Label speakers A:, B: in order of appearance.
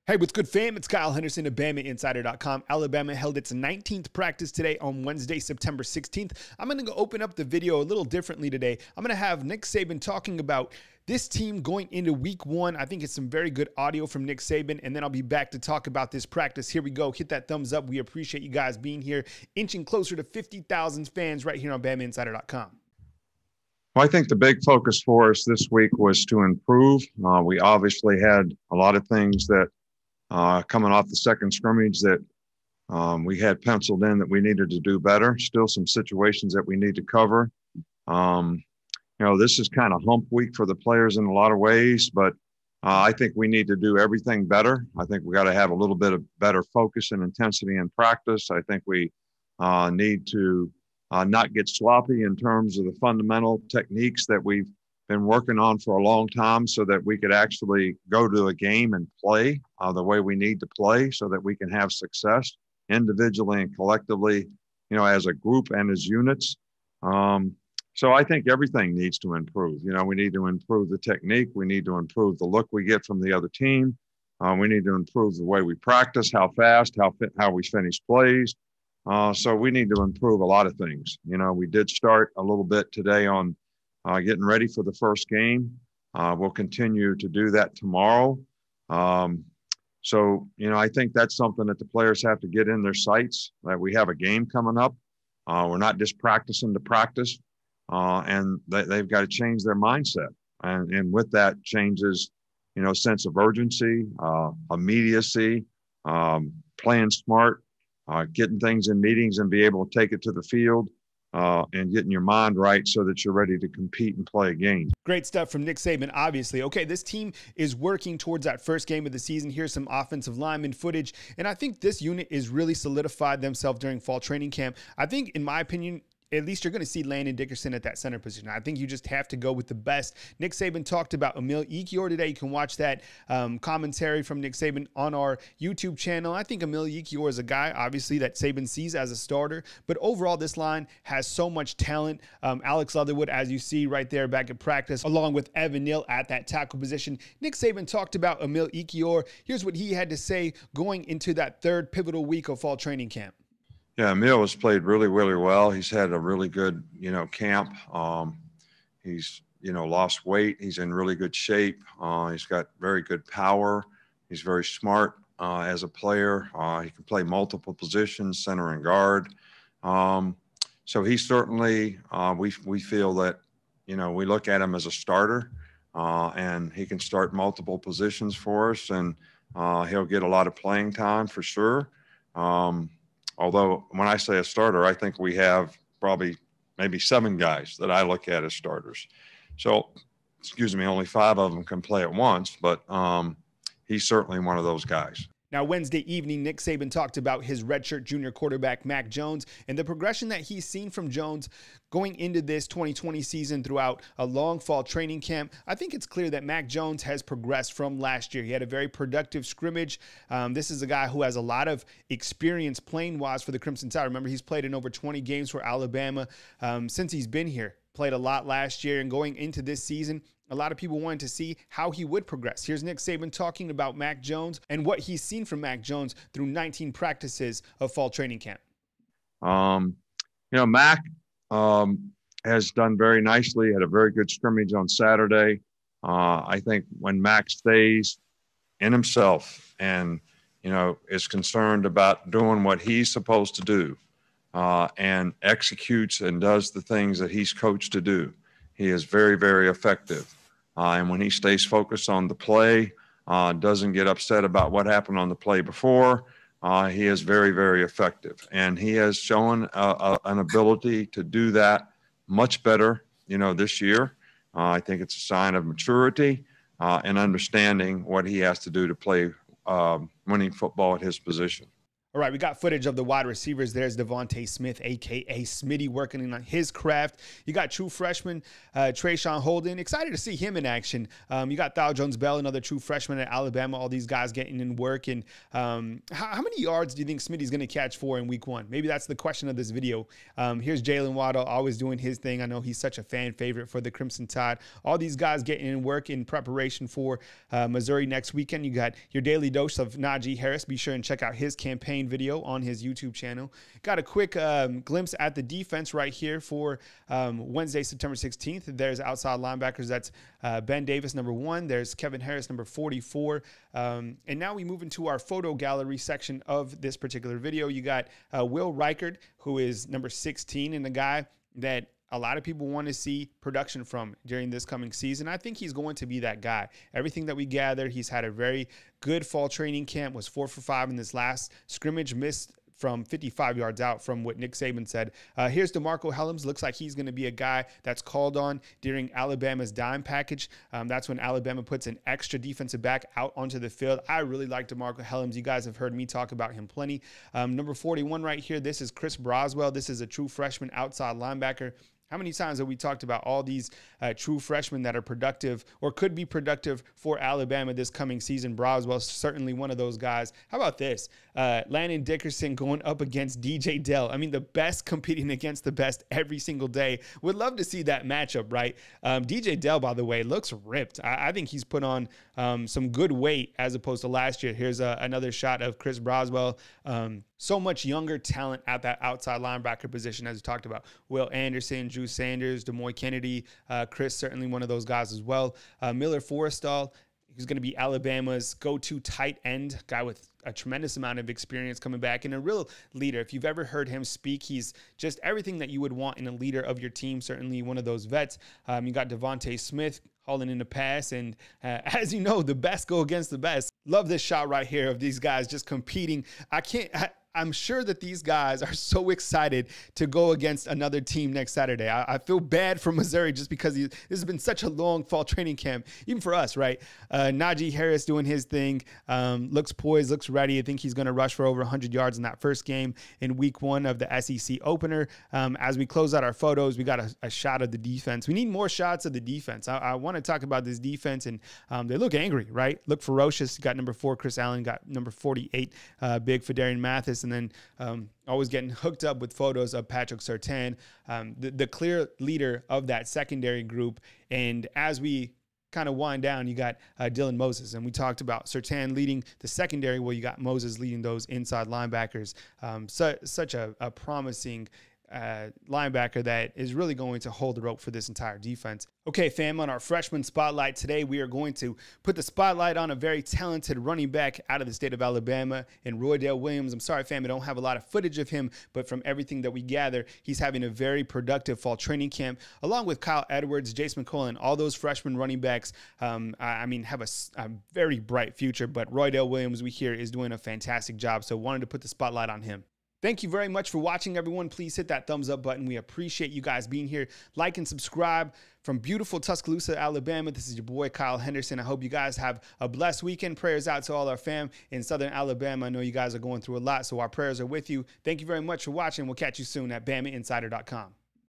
A: Hey, what's good, fam? It's Kyle Henderson of BamaInsider.com. Alabama held its 19th practice today on Wednesday, September 16th. I'm going to open up the video a little differently today. I'm going to have Nick Saban talking about this team going into week one. I think it's some very good audio from Nick Saban, and then I'll be back to talk about this practice. Here we go. Hit that thumbs up. We appreciate you guys being here, inching closer to 50,000 fans right here on BamaInsider.com.
B: Well, I think the big focus for us this week was to improve. We obviously had a lot of things that coming off the second scrimmage that we had penciled in that we needed to do better. Still some situations that we need to cover. This is kind of hump week for the players in a lot of ways, but I think we need to do everything better. I think we got to have a little bit of better focus and intensity in practice. I think we need to not get sloppy in terms of the fundamental techniques that we've been working on for a long time so that we could actually go to a game and play the way we need to play so that we can have success individually and collectively, as a group and as units. So I think everything needs to improve. We need to improve the technique. We need to improve the look we get from the other team. We need to improve the way we practice, how fast, how we finish plays. So we need to improve a lot of things. We did start a little bit today on getting ready for the first game. We'll continue to do that tomorrow. I think that's something that the players have to get in their sights, that we have a game coming up. We're not just practicing to practice, and they've got to change their mindset. And with that changes, sense of urgency, immediacy, playing smart, getting things in meetings and be able to take it to the field. And getting your mind right so that you're ready to compete and play a game.
A: Great stuff from Nick Saban, obviously. Okay, this team is working towards that first game of the season. Here's some offensive lineman footage. And I think this unit is really solidified themselves during fall training camp. I think, in my opinion, at least you're going to see Landon Dickerson at that center position. I think you just have to go with the best. Nick Saban talked about Emil Ekiyor today. You can watch that commentary from Nick Saban on our YouTube channel. I think Emil Ekiyor is a guy, obviously, that Saban sees as a starter. But overall, this line has so much talent. Alex Leatherwood, as you see right there back at practice, along with Evan Neal at that tackle position. Nick Saban talked about Emil Ekiyor. Here's what he had to say going into that third pivotal week of fall training camp.
B: Yeah, Emil has played really, really well. He's had a really good, camp. He's, lost weight. He's in really good shape. He's got very good power. He's very smart as a player. He can play multiple positions, center and guard. So he certainly, we feel that, we look at him as a starter, and he can start multiple positions for us, and he'll get a lot of playing time for sure. Although when I say a starter, I think we have probably maybe 7 guys that I look at as starters. So, only 5 of them can play at once, but he's certainly one of those guys.
A: Now, Wednesday evening, Nick Saban talked about his redshirt junior quarterback, Mack Jones, and the progression that he's seen from Jones going into this 2020 season throughout a long fall training camp. I think it's clear that Mack Jones has progressed from last year. He had a very productive scrimmage. This is a guy who has a lot of experience playing-wise for the Crimson Tide. Remember, he's played in over 20 games for Alabama since he's been here. Played a lot last year, and going into this season, a lot of people wanted to see how he would progress. Here's Nick Saban talking about Mack Jones and what he's seen from Mack Jones through 19 practices of fall training camp.
B: Mack has done very nicely, had a very good scrimmage on Saturday. I think when Mack stays in himself and, is concerned about doing what he's supposed to do and executes and does the things that he's coached to do, he is very, very effective. And when he stays focused on the play, doesn't get upset about what happened on the play before, he is very, very effective. And he has shown an ability to do that much better, this year. I think it's a sign of maturity and understanding what he has to do to play winning football at his position.
A: All right, we got footage of the wide receivers. There's Devonta Smith, a.k.a. Smitty, working on his craft. You got true freshman Trayshawn Holden. Excited to see him in action. You got Thal Jones-Bell, another true freshman at Alabama. All these guys getting in work. And how many yards do you think Smitty's going to catch for in week 1? Maybe that's the question of this video. Here's Jalen Waddle always doing his thing. I know he's such a fan favorite for the Crimson Tide. All these guys getting in work in preparation for Missouri next weekend. You got your daily dose of Najee Harris. Be sure and check out his campaign video on his YouTube channel. Got a quick glimpse at the defense right here for Wednesday, September 16th. There's outside linebackers. That's Ben Davis, number 1. There's Kevin Harris, number 44. And now we move into our photo gallery section of this particular video. You got Will Reichard, who is number 16, and the guy that a lot of people want to see production from during this coming season. I think he's going to be that guy. Everything that we gather, he's had a very good fall training camp, was 4 for 5 in this last scrimmage, missed from 55 yards out from what Nick Saban said. Here's DeMarco Hellams. Looks like he's going to be a guy that's called on during Alabama's dime package. That's when Alabama puts an extra defensive back out onto the field. I really like DeMarco Hellams. You guys have heard me talk about him plenty. Number 41 right here, this is Chris Broswell. This is a true freshman outside linebacker. How many times have we talked about all these true freshmen that are productive or could be productive for Alabama this coming season? Broswell certainly one of those guys. How about this? Landon Dickerson going up against DJ Dell. I mean, the best competing against the best every single day. Would love to see that matchup, right? DJ Dell, by the way, looks ripped. I think he's put on some good weight as opposed to last year. Here's another shot of Chris Broswell. So much younger talent at that outside linebacker position, as we talked about. Will Anderson, Drew Sanders, Demoy Kennedy, Chris, certainly one of those guys as well. Miller Forrestall, who's going to be Alabama's go-to tight end, guy with a tremendous amount of experience coming back and a real leader. If you've ever heard him speak, he's just everything that you would want in a leader of your team, certainly one of those vets. You got Devonta Smith hauling in the pass, and as you know, the best go against the best. Love this shot right here of these guys just competing. I'm sure that these guys are so excited to go against another team next Saturday. I feel bad for Missouri just because this has been such a long fall training camp, even for us, right? Najee Harris doing his thing, looks poised, looks ready. I think he's going to rush for over 100 yards in that first game in week 1 of the SEC opener. As we close out our photos, we got a shot of the defense. We need more shots of the defense. I want to talk about this defense, and they look angry, right? Look ferocious. You got number 4, Chris Allen, got number 48, big Fedarian Mathis, and then always getting hooked up with photos of Patrick Surtain, the clear leader of that secondary group. And as we kind of wind down, you got Dylan Moses, and we talked about Surtain leading the secondary. Well, you got Moses leading those inside linebackers. Such a promising linebacker that is really going to hold the rope for this entire defense. Okay, fam, on our freshman spotlight today, we are going to put the spotlight on a very talented running back out of the state of Alabama in Roydell Williams. I'm sorry, fam, I don't have a lot of footage of him, but from everything that we gather, he's having a very productive fall training camp, along with Kyle Edwards, Jason McCullen, all those freshman running backs, I mean, have a very bright future, but Roydell Williams, we hear, is doing a fantastic job, so wanted to put the spotlight on him. Thank you very much for watching, everyone. Please hit that thumbs up button. We appreciate you guys being here. Like and subscribe from beautiful Tuscaloosa, Alabama. This is your boy, Kyle Henderson. I hope you guys have a blessed weekend. Prayers out to all our fam in Southern Alabama. I know you guys are going through a lot, so our prayers are with you. Thank you very much for watching. We'll catch you soon at BamaInsider.com.